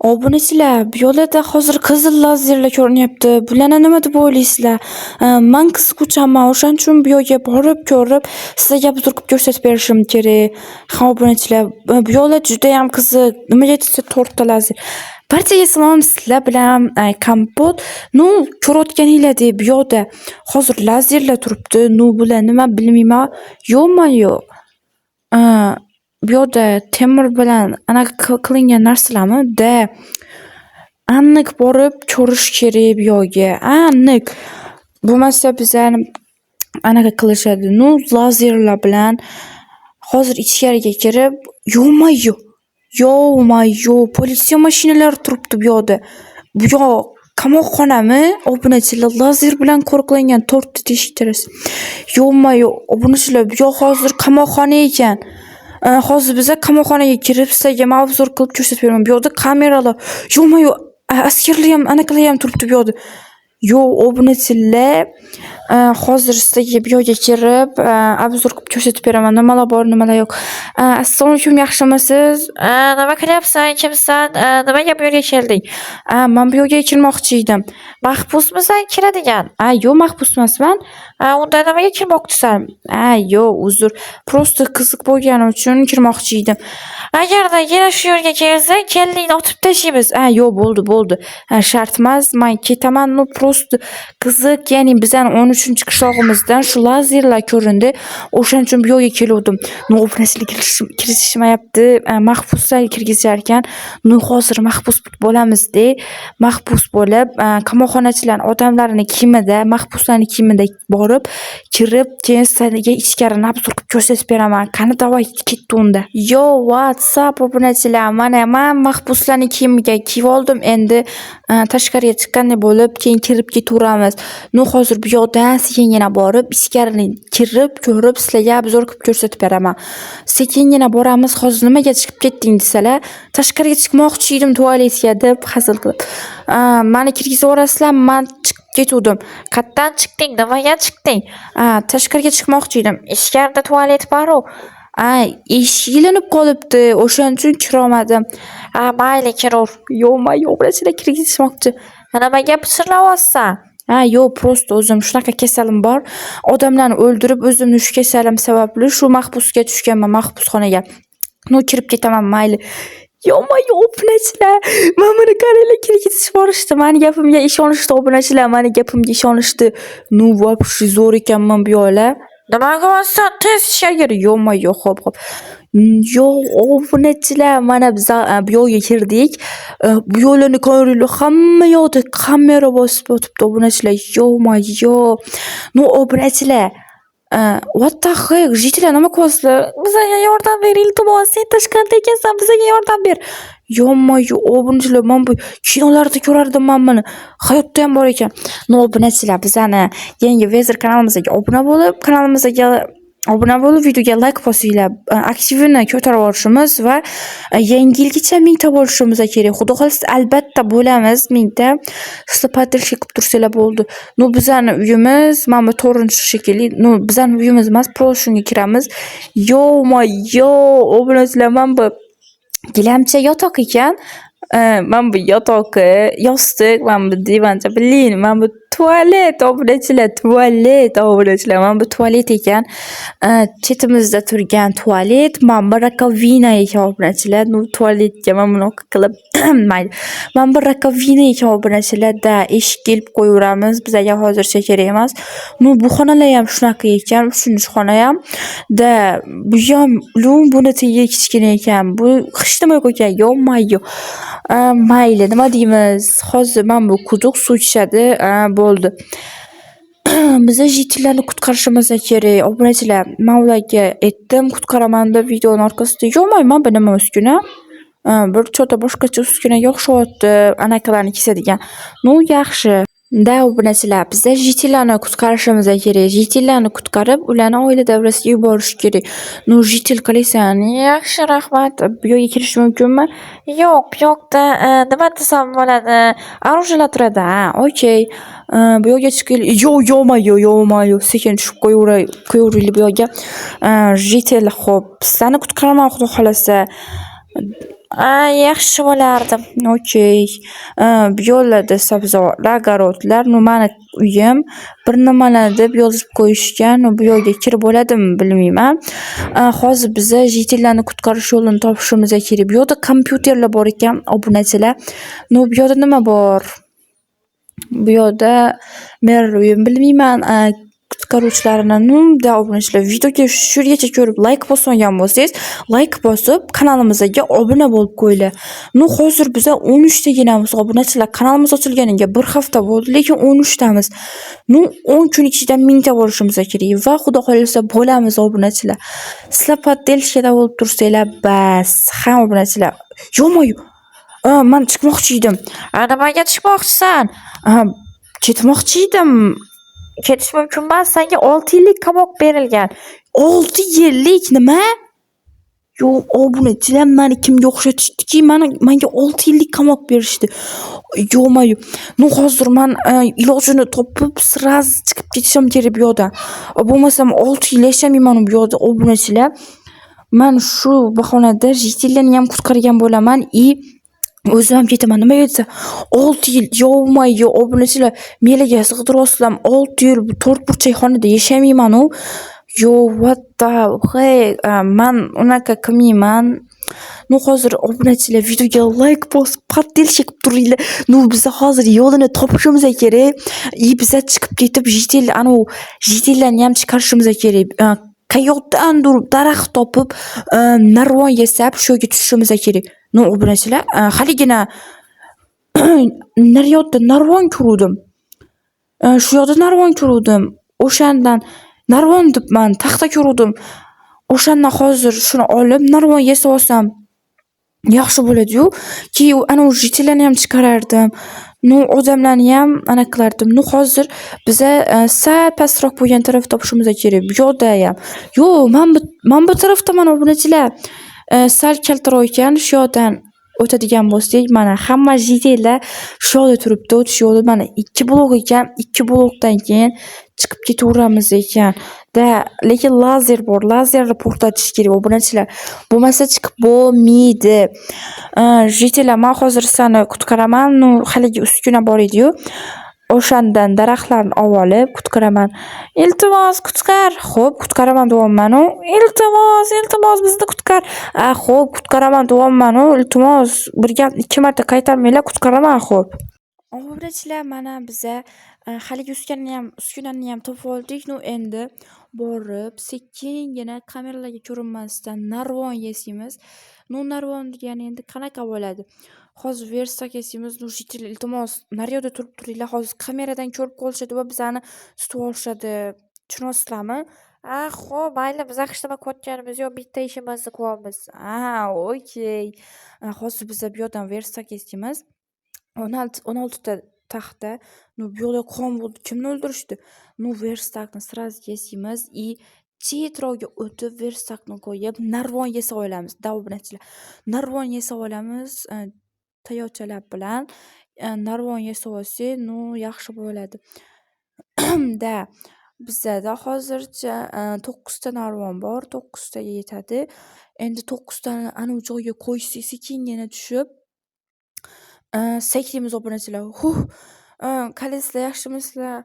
Obunachilar, bu yo'lda hozir qizil lazerlar ko'rinyapti. Bularni nima deb o'ylaysizlar? Men qiziquvchiman. O'shaning uchun bu yerga borib ko'rib, sizlarga buzurib ko'rsatib berishim kerak. Ha, obunachilar, bu yo'llar juda ham qiziq. Nimaga desa 4 ta lazer. Barchaga salom, sizlar bilan kompot. Ko'rayotganinglardek bu yerda hozir lazerlar turibdi. Bular nima bilmayman. Yo'qmi-yo'q. Bu yerda temir bilan anaqa qilingan narsalarmi? Aniq borib ko'rish kerak bu yerga. Aniq. Bo'lmasa bizlarni anaqa qilishadi. Lazerlar bilan hozir ichkariga kirib, yo'qmi-yo'q. Politsiya mashinalari turibdi bu yerda. Bu yoq qamoqxonami? Obunachilar, lazer bilan qo'riqlangan 4 ta teshik terasi. Yo'qmi-yo'q. Obunachilar, bu yoq hozir qamoqxona ekan. Hozir biz qamoqxonaga kirib, sizlarga ma'ruzur qilib ko'rsatib beraman. Bu yerda kameralar, yo'qmi-yo'q, askarlar ham, anaqalar ham turibdi bu yerda. Yo'q, obunachilar, hozir sizlarga bu yerga kirib, obzor qilib ko'rsatib beraman. Nimalar bor, nimalar yo'q. Assalomu alaykum, yaxshimisiz? Nima qilyapsan? Kimsan? Nimaga bu yerga kelding? Men bu yerga kirmoqchi edim. Mahbusmisan kiradigan? Yo'q, mahbus emasman. Unda nimaga kirmoqchisan? Yo'q, uzr. Prosta qiziq bo'lgani uchun kirmoqchi edim. Agarda yana shu yerga kelsang, kellingni otib tashlaymiz. Yo'q, bo'ldi. Shart emas, men ketaman. Prosta qiziq, ya'ni bizning 13-qishlog'imizdan shu lazerlar ko'rindi. O'shaning uchun bu yerga keldim. Obunachilar kirishmayapti. Mahbuslar kirgizar ekan. Hozir mahbus bo'lamiz-da. Mahbus bo'lib, qamoqxonachilar odamlarning kiyimida, mahbuslarning kiyimida borib, kirib, keyin sizlarga ichkari nabzur qilib ko'rsatib beraman. Qani davay ketdi unda. Yo, WhatsApp obunachilar, mana men mahbuslarning kiyimiga kiyib oldim. Endi tashqariga chiqqanday bo'lib, keyin kirib ketaveramiz. Hozir bu yoqdan sekingina borib, ichkariga kirib, ko'rib, sizlarga obzor qilib ko'rsatib beraman. Sekingina boramiz. Hozir nimaga chiqib ketding desalar, tashqariga chiqmoqchi edim tualetga deb hazil qilib. Meni kirgizib yuborasizlar, men chiqib ketdim. Qayerdan chiqding? Nimaga chiqding? Tashqariga chiqmoqchi edim. Ichkarida tualet bor-ku. Eshik ilinib qolibdi. O'shaning uchun kira olmadim. Mayli, kiraver. Yo'qmi-yo'q, bilasizlar kirgizishmoqchi. Nimaga pichirlayapsan? Yo'q, prosta o'zim shunaqa kasalim bor. Odamlarni o'ldirib, o'zimni shu kasalim sababli shu mahbusga tushganman, mahbusxonaga. Kirib ketaman, mayli. Yo'qmi-yo'q, obunachilar. Mana qaranglar, kirgizib borishdi. Meni gapimga ishonishdi obunachilar, meni gapimga ishonishdi. Вообще zo'r ekanman bu yo'la. Nima qilyapsan? Tez ishga. Yo'qmi-yo'q, xo'p. Yo'q, obunachilar, mana biz bu yo'lga kirdik. Bu yo'lni ko'ringlar, hamma yoqda kamera bosib o'tibdi obunachilar. Yo'qmi-yo'q. Obunachilar, what the heck? Jitlar nima qilyapsizlar? Bizga yordam ber, iltimos. Sen tashqarida ekansan, bizga yordam ber. Yo'qmi-yo'q, obunachilar, men bu kinolarda ko'rardim men buni. Hayotda ham bor ekan. Obunachilar, bizani yangi Vezir kanalimizga obuna bo'lib, videoga like bosinglar. Aktivini ko'tarib olishimiz va yangi yilgacha 1000 ta bo'lishimiz kerak. Xudo xolisa albatta bo'lamiz 1000 ta. Sizlar podдержка qilib tursanglar bo'ldi. Bizani uyimiz, mana bu 4-shekilli. Bizani uyimiz emas, proshunga kiramiz. Yo'qmi-yo'q, obunachilar, men bu gilamcha yotoq ekan. Men bu yotoqi, yostiq, men bu divanja, bilin, men bu tualet obunachilar, men bu tualet ekan. Chetimizda turgan tualet, men bu rakovina ekan obunachilar. Tualetga men buni qilib mayli. Men bu rakovina ekan obunachilar, eshik kelib qo'yaveramiz. Bizga hozircha kerak emas. Bu xonalar ham shunaqa ekan, 3-xona ham. Bu ham buni tegi kichkina ekan. Bu hech nima yo'q ekan. Yo'qmi-yo'q. Mayli, nima deymiz? Hozir men bu quduq suv ichadi, bo'ldi. Biz jitlarni qutqarishimiz kerak. Obunachilar, men ularga aytdim, qutqaraman deb videoning orqasida. Yo'qmi, men bu nima uskuna? Bir chota boshqacha uskunaga o'xshayapti, anaqalarni kesadigan. Yaxshi. Obunachilar, biz jitlarni qutqarishimiz kerak. Jitlarni qutqarib, ularni oila davrasiga yuborish kerak. Jitil qilasan. Yaxshi, rahmat. Bu yerga kirish mumkinmi? Yo'q, bu yoqda nima desam bo'ladi? Orужиялар turadi. Okey. Bu yerga chiqaylik. Yo'qmi-yo'q. Sekin tushib qo'yaveraylik bu yerga. Jitil, xo'p. Sizlarni qutqaraman, xudo xolasa. Yaxshi bo'lardi. Okey. Bu yo'llarda sabzavotlar, огородlar, mani uyim bir nimalar deb yozib qo'yishgan. Bu yo'lga kirib bo'ladimi bilmayman. Hozir biza jitellarni qutqarish yo'lini topishimiz kerak. Bu yoqda kompyuterlar bor ekan, obunachilar. Bu yoqda nima bor? Bu yoqda men uyim bilmayman. Qutqaruvchilarni obunachilar videoga shu yergacha ko'rib like bosmagan bo'lsangiz, like bosib kanalimizga obuna bo'lib qo'yinglar. Hozir biza 13 taginamiz obunachilar. Kanalimiz ochilganiga bir hafta bo'ldi, lekin 13 tamiz. 10 kun ichida 1000 ta bo'lishimiz kerak va xudo xohlasa bo'lamiz obunachilar. Sizlar poddelishkada bo'lib tursanglar, bas. Ha obunachilar. Yo'q-yo'q. Men chiqmoqchi edim. Nimaga chiqmoqchisan? Ketmoqchi edim. Ketish mumkin emas. Senga 6 yillik qamoq berilgan. 6 yillik nima? Yo'q, obunachilar meni kimga o'xshatishdiki, menga 6 yillik qamoq berishdi. Yo'q-yo'q. Hozir men ilojini topib, sraz chiqib ketishim kerak bu yoqdan. Bo'lmasam 6 yil yashamayman bu yoqda obunachilar. Men shu bahonada jitellarni ham qutqargan bo'laman. O'zim ham ketaman. Nima desa 6 yil yo'q obunachilar meliga sig'diryapsizlar. 6 yil bu to'rt burchak xonada yashamayman u. Yo'q, what the hey, men unaqa qilmayman. Hozir obunachilar videoga like bosib poddelishga qilib turinglar. Biza hozir yo'lini topishimiz kerak. Biza chiqib ketib jitellarni ham chiqarishimiz kerak. Qayoqdandir daraxt topib, narvon yasab shu yerga tushishimiz kerak. Obunachilar, haligina naryoqda narvon ko'rdim. Shu yoqda narvon ko'rdim. O'shandan narvon debman, taxta ko'rdim. O'shandan hozir shuni olib narvon yasab olsam yaxshi bo'ladi-yu. Keyin jitellarni ham chiqarardim. Odamlarni ham qilardim. Hozir biza sal pastroq bo'lgan taraf topishimiz kerak. Bu yoqda ham. Yo'q, men bu tarafdaman obunachilar. Sal kaltaroq ekan, shu yoqdan o'tadigan bo'lsak, mana hamma jitellar shu yoqda turibdi. O'tish yo'li mana 2 blok ekan, 2 blokdan keyin chiqib ketaveramiz ekan. Lekin lazer bor, lazerni portlatish kerak obunachilar. Bo'lmasa chiqib bo'lmaydi. Jitellar, men hozir seni qutqaraman. Haligi uskuna bor edi-yu. O'shandan daraxtlarni olib qutqaraman. Iltimos qutqar. Xo'p, qutqaraman deyapman. Iltimos bizni qutqar. Xo'p, qutqaraman deyapman. Iltimos, birga 2 marta qaytarmanglar, qutqaraman, xo'p. Obunachilar, mana biza haligi uskunani ham topib oldik. Endi borib sekingina kameralarga ko'rinmasdan narvon yasaymiz. Narvon degani endi qanaqa bo'ladi? Hozir versak yasaymiz. Jitellar, iltimos, naryoqda turib turinglar. Hozir kameradan ko'rib qolishadi va bizani tutib olishadi. Tushunasizlarmi? Xo'p, mayli, biz hech nima qilayotganimiz yo'q, bitta ishimizni qilyapmiz. Okey. Hozir biz bu yoqdan versak yasaymiz. 16 ta taxta. Bu yo'lda qon bo'ldi. Kimni o'ldirishdi? Verstakni sraz yasaymiz. Chetroqga o'tib verstakni qo'yib narvon yasab olamiz. Obunachilar. Narvon yasab olamiz. Tayoqchalar bilan narvon yasab olsak, yaxshi bo'ladi. Bizda hozircha 9 ta narvon bor. 9 taga yetadi. Endi 9 tani aniq joyga qo'ysak, sekingina tushib saklaymiz obunachilar. Qalaysizlar, yaxshimisizlar?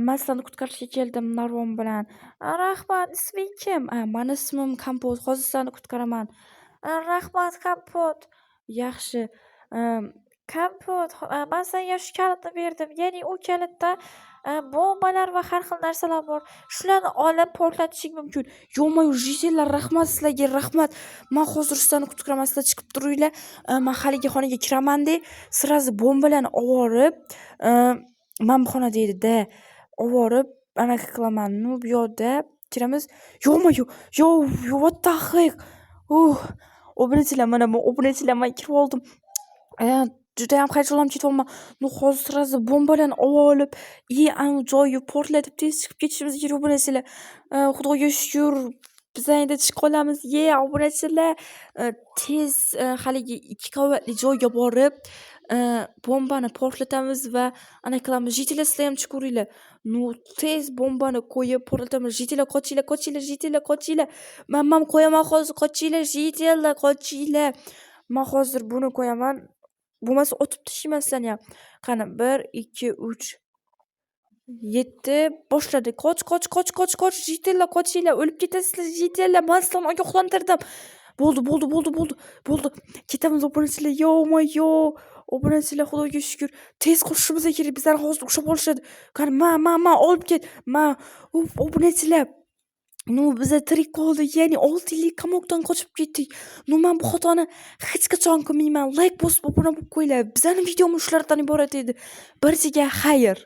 Men sizlarni qutqarishga keldim narvon bilan. Rahmat, isming kim? Meni ismim Kompot. Hozir sizlarni qutqaraman. Rahmat, Kompot. Yaxshi. Kompot, men senga shu kalitni berdim. Ya'ni u kalitda bombalar va har xil narsalar bor. Shularni olib portlatishing mumkin. Yo'q, jitellar, rahmat sizlarga, rahmat. Men hozir sizlarni qutqaraman, sizlar chiqib turinglar. Men haligi xonaga kiraman-da, sirazi bombalarni olib, men bu xonada edi-da, olib, anaqa qilaman. Bu yoqda kiramiz. Yo'q, what the heck? Obunachilar, men kirib oldim. Juda ham hayajonlanib ketyapman. Hozir sirazi bombalarni olib, joyga portlatib tez chiqib ketishimiz kerak obunachilar. Xudoga shukr, biz endi chiqib qolamiz. Obunachilar, tez haligi 2 qavatli joyga borib, bombani portlatamiz va anaqa qilamiz. Jitellar, sizlar ham chiqaveringlar. Tez bombani qo'yib portlatamiz. Jitellar, qochinglar. Men qo'yaman hozir, qochinglar, jitellar, qochinglar. Men hozir buni qo'yaman. Bo'lmasa otib tashlaymasdan ham. Qani 1 2 3 7 boshladi. Qoch. Yetinglar, qochinglar, o'lib ketasizlar, yetinglar. Men sizlarni ogohlantirdim. Bo'ldi. Ketamiz obunachilar. Yo-moyo. Obunachilar, Xudoga shukr. Tez qochishimiz kerak. Bizlarni hozir ushlab olishadi. Qani, ma olib ket. Obunachilar. Biza tirik qoldik. Ya'ni 6 yillik qamoqdan qochib ketdik. Men bu xatoni hech qachon qilmayman. Like bosib, obuna bo'lib qo'yinglar. Bizning videomiz shulardan iborat edi. Barchaga xayr.